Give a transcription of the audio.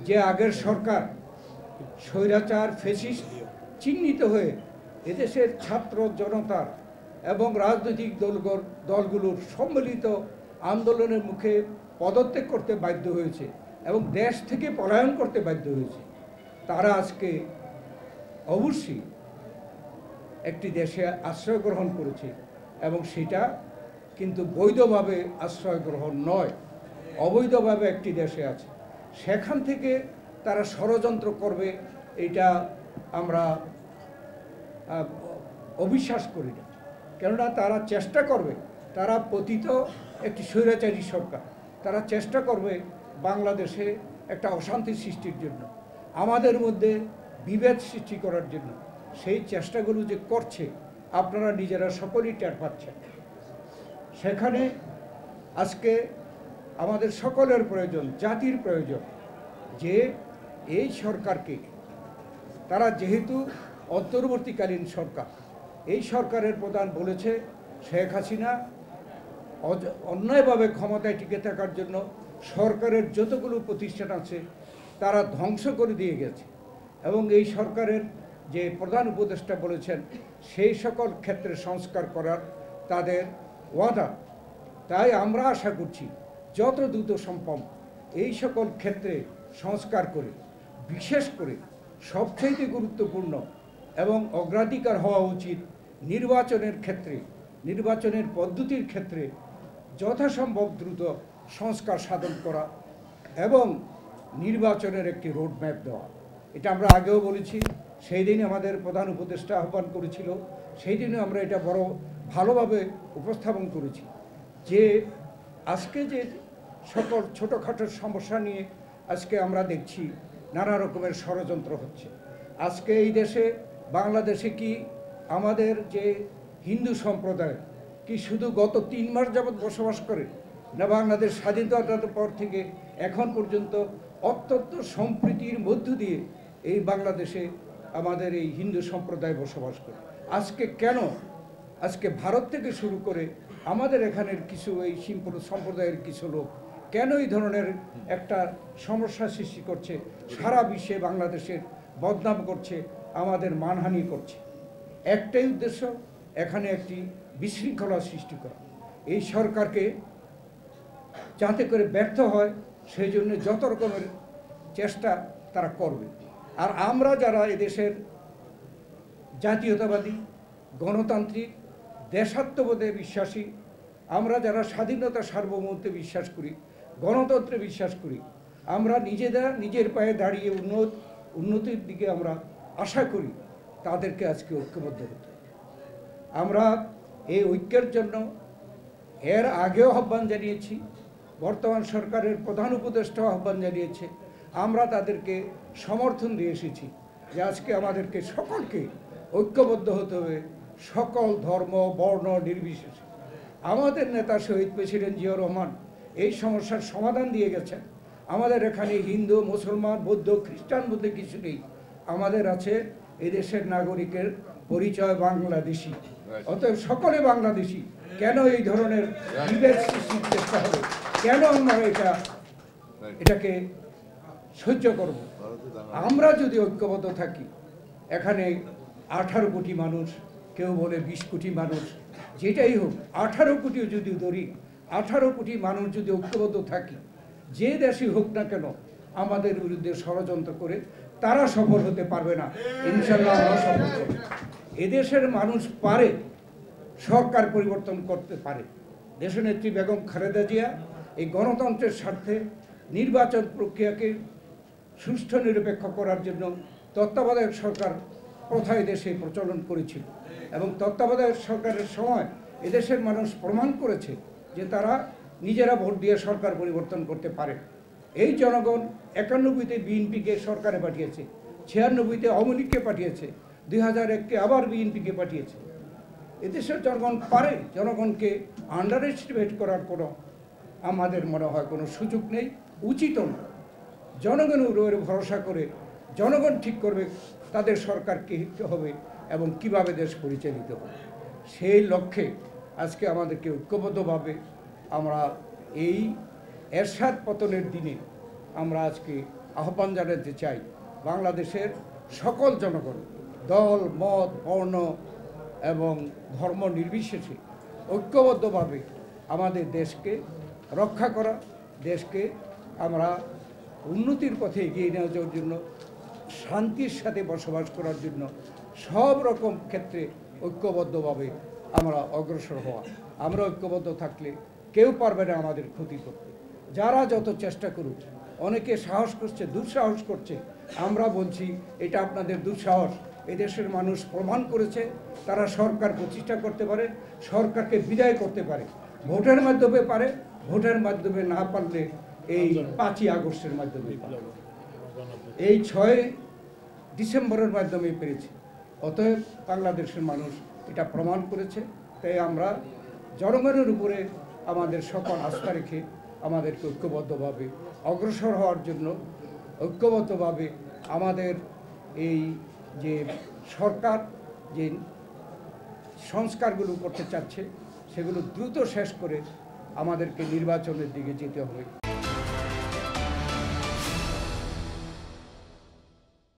যে আগের সরকার স্বৈরাচার ফ্যাসিস্ট চিহ্নিত হয়ে এদেশের ছাত্র জনতার এবং রাজনৈতিক দলগুলোর সম্মিলিত আন্দোলনের মুখে পদত্যাগ করতে বাধ্য হয়েছে এবং দেশ থেকে পলায়ন করতে বাধ্য হয়েছে, তারা আজকে অবশ্যই একটি দেশে আশ্রয় গ্রহণ করেছে এবং সেটা কিন্তু বৈধভাবে আশ্রয় গ্রহণ নয়, অবৈধভাবে একটি দেশে আছে। সেখান থেকে তারা ষড়যন্ত্র করবে এটা আমরা অবিশ্বাস করি না। কেননা তারা চেষ্টা করবে, তারা পতিত একটি স্বৈরাচারী সরকার, তারা চেষ্টা করবে বাংলাদেশে একটা অশান্তি সৃষ্টির জন্য, আমাদের মধ্যে বিভেদ সৃষ্টি করার জন্য। সেই চেষ্টাগুলো যে করছে আপনারা নিজেরা সকলেই টের পাচ্ছেন। সেখানে আজকে আমাদের সকলের প্রয়োজন, জাতির প্রয়োজন যে এই সরকারকে, তারা যেহেতু অন্তর্বর্তীকালীন সরকার, এই সরকারের প্রধান বলেছে শেখ হাসিনা অন্যায়ভাবে ক্ষমতায় টিকে থাকার জন্য সরকারের যতগুলো প্রতিষ্ঠান আছে তারা ধ্বংস করে দিয়ে গেছে এবং এই সরকারের যে প্রধান উপদেষ্টা বলেছেন সেই সকল ক্ষেত্রে সংস্কার করার তাদের ওয়াদা। তাই আমরা আশা করছি যত দ্রুত সম্ভব এই সকল ক্ষেত্রে সংস্কার করে, বিশেষ করে সবচেয়ে গুরুত্বপূর্ণ এবং অগ্রাধিকার হওয়া উচিত নির্বাচনের ক্ষেত্রে, নির্বাচনের পদ্ধতির ক্ষেত্রে যথাসম্ভব দ্রুত সংস্কার সাধন করা এবং নির্বাচনের একটি রোডম্যাপ দেওয়া। এটা আমরা আগেও বলেছি, সেই দিন আমাদের প্রধান উপদেষ্টা আহ্বান করেছিল, সেই দিনে আমরা এটা বড় ভালোভাবে উপস্থাপন করেছি যে আজকে যে সকল ছোটোখাটো সমস্যা নিয়ে আজকে আমরা দেখছি নানা রকমের ষড়যন্ত্র হচ্ছে। আজকে এই দেশে বাংলাদেশে কি আমাদের যে হিন্দু সম্প্রদায় কি শুধু গত 3 মাস যাবৎ বসবাস করে, না বাংলাদেশ স্বাধীনতার পর থেকে এখন পর্যন্ত অত্যন্ত সম্প্রীতির মধ্য দিয়ে এই বাংলাদেশে আমাদের এই হিন্দু সম্প্রদায় বসবাস করে? আজকে কেন আজকে ভারত থেকে শুরু করে আমাদের এখানের কিছু এই সম্প্রদায়ের কিছু লোক কেন এই ধরনের একটা সমস্যা সৃষ্টি করছে, সারা বিশ্বে বাংলাদেশের বদনাম করছে, আমাদের মানহানি করছে? একটাই উদ্দেশ্য, এখানে একটি বিশৃঙ্খলা সৃষ্টি করা। এই সরকারকে যাতে করে ব্যর্থ হয় সেই জন্য যত রকমের চেষ্টা তারা করবে। আর আমরা যারা এদেশের জাতীয়তাবাদী, গণতান্ত্রিক, দেশাত্মবোধে বিশ্বাসী, আমরা যারা স্বাধীনতা সার্বভৌমত্বে বিশ্বাস করি, গণতন্ত্রে বিশ্বাস করি, আমরা নিজেরা নিজের পায়ে দাঁড়িয়ে উন্নতির দিকে আমরা আশা করি, তাদেরকে আজকে ঐক্যবদ্ধ হতে। আমরা এই ঐক্যের জন্য এর আগেও আহ্বান জানিয়েছি, বর্তমান সরকারের প্রধান উপদেষ্টাও আহ্বান জানিয়েছে, আমরা তাদেরকে সমর্থন দিয়ে এসেছি যে আজকে আমাদেরকে সকলকে ঐক্যবদ্ধ হতে হবে, সকল ধর্ম বর্ণ নির্বিশেষে। আমাদের নেতা শহীদ প্রেসিডেন্ট জিয়াউর রহমান এই সমস্যার সমাধান দিয়ে গেছেন। আমাদের এখানে হিন্দু, মুসলমান, বৌদ্ধ, খ্রিস্টান বলতে কিছু নেই, আমাদের আছে এদেশের নাগরিকের পরিচয় বাংলাদেশি। অতএব সকলে বাংলাদেশি। কেন এই ধরনের বিভেদ সৃষ্টির চেষ্টা হবে? কেন আমরা এটাকে সহ্য করব? আমরা যদি ঐক্যবদ্ধ থাকি, এখানে 18 কোটি মানুষ, কেউ বলে 20 কোটি মানুষ, যেটাই হোক 18 কোটিও যদি ধরি, 18 কোটি মানুষ যদি ঐক্যবদ্ধ থাকি, যে দেশই হোক না কেন আমাদের বিরুদ্ধে ষড়যন্ত্র করে তারা সফল হতে পারবে না। ইনশাল্লাহ আমরা সফল করব। এদেশের মানুষ পারে, সরকার পরিবর্তন করতে পারে। দেশনেত্রী বেগম খালেদা জিয়া এই গণতন্ত্রের স্বার্থে নির্বাচন প্রক্রিয়াকে সুষ্ঠু নিরপেক্ষ করার জন্য তত্ত্বাবধায়ক সরকার প্রথা এদেশে প্রচলন করেছিল এবং তত্ত্বাবধায়ক সরকারের সময় এদেশের মানুষ প্রমাণ করেছে যে তারা নিজেরা ভোট দিয়ে সরকার পরিবর্তন করতে পারে। এই জনগণ 91-তে বিএনপিকে সরকারে পাঠিয়েছে, 96-তে আওয়ামী লীগকে পাঠিয়েছে, 2001-কে আবার বিএনপিকে পাঠিয়েছে। এদেশের জনগণ পারে, জনগণকে আন্ডার এস্টিমেট করার কোনো আমাদের মনে হয় কোনো সুযোগ নেই, উচিত না। জনগণের উপরে ভরসা করে জনগণ ঠিক করবে তাদের সরকার কে হবে এবং কিভাবে দেশ পরিচালিত হবে। সেই লক্ষ্যে আজকে আমাদেরকে ঐক্যবদ্ধভাবে আমরা এই এরশাদ পতনের দিনে আমরা আজকে আহ্বান জানাতে চাই বাংলাদেশের সকল জনগণ দল মত বর্ণ এবং ধর্ম নির্বিশেষে ঐক্যবদ্ধভাবে আমাদের দেশকে রক্ষা করা, দেশকে আমরা উন্নতির পথে এগিয়ে নেওয়ার জন্য, শান্তির সাথে বসবাস করার জন্য সব রকম ক্ষেত্রে ঐক্যবদ্ধভাবে আমরা অগ্রসর হওয়া। আমরা ঐক্যবদ্ধ থাকলে কেউ পারবে না আমাদের ক্ষতি করতে। যারা যত চেষ্টা করুক, অনেকে সাহস করছে, দুঃসাহস করছে, আমরা বলছি এটা আপনাদের দুঃসাহস। এদেশের মানুষ প্রমাণ করেছে তারা সরকার প্রতিষ্ঠা করতে পারে, সরকারকে বিদায় করতে পারে, ভোটের মাধ্যমে পারে, ভোটের মাধ্যমে না পারলে এই 5ই আগস্টের মাধ্যমে পারে, এই 6 ডিসেম্বরের মাধ্যমে পেরেছে। অতএব বাংলাদেশের মানুষ এটা প্রমাণ করেছে। তাই আমরা জনগণের উপরে আমাদের সকল আস্থা রেখে আমাদেরকে ঐক্যবদ্ধভাবে অগ্রসর হওয়ার জন্য, ঐক্যবদ্ধভাবে আমাদের এই যে সরকার যে সংস্কারগুলো করতে চাচ্ছে সেগুলো দ্রুত শেষ করে আমাদেরকে নির্বাচনের দিকে যেতে হবে।